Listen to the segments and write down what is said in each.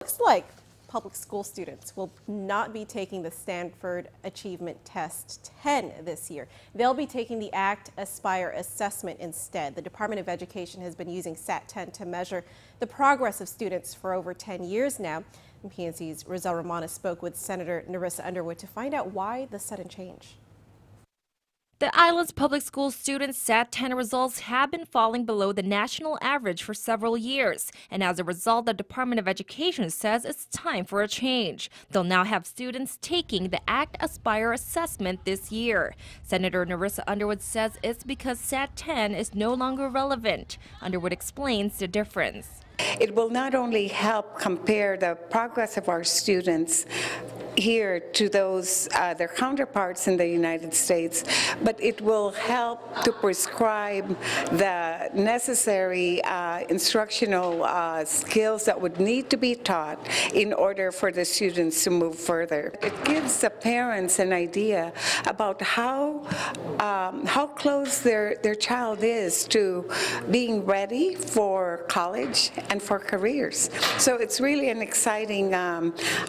Looks like public school students will not be taking the Stanford Achievement Test 10 this year. They'll be taking the ACT Aspire assessment instead. The Department of Education has been using SAT 10 to measure the progress of students for over 10 years now. And PNC's Rizal Romanes spoke with Senator Narissa Underwood to find out why the sudden change. The island's public school students' SAT 10 results have been falling below the national average for several years. And as a result, the Department of Education says it's time for a change. They'll now have students taking the ACT Aspire assessment this year. Senator Narissa Underwood says it's because SAT 10 is no longer relevant. Underwood explains the difference. It will not only help compare the progress of our students here to those their counterparts in the United States, but it will help to prescribe the necessary instructional skills that would need to be taught in order for the students to move further. It gives the parents an idea about how close their child is to being ready for college and for careers. So it's really an exciting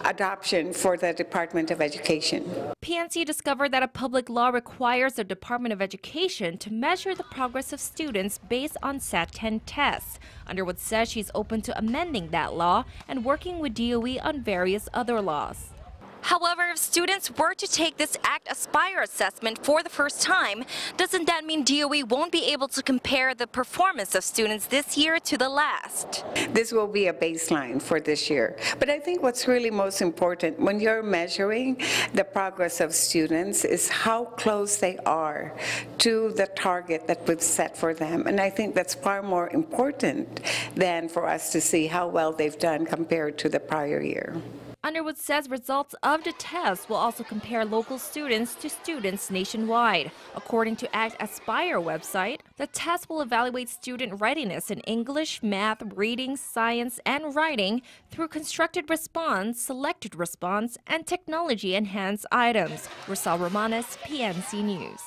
adoption for the Department of Education. PNC discovered that a public law requires the Department of Education to measure the progress of students based on SAT 10 tests. Underwood says she's open to amending that law and working with DOE on various other laws. However, if students were to take this ACT Aspire assessment for the first time, doesn't that mean DOE won't be able to compare the performance of students this year to the last? This will be a baseline for this year. But I think what's really most important when you're measuring the progress of students is how close they are to the target that we've set for them. And I think that's far more important than for us to see how well they've done compared to the prior year. Underwood says results of the test will also compare local students to students nationwide. According to ACT Aspire website, the test will evaluate student readiness in English, math, reading, science, and writing through constructed response, selected response, and technology-enhanced items. Rizal Romanes, PNC News.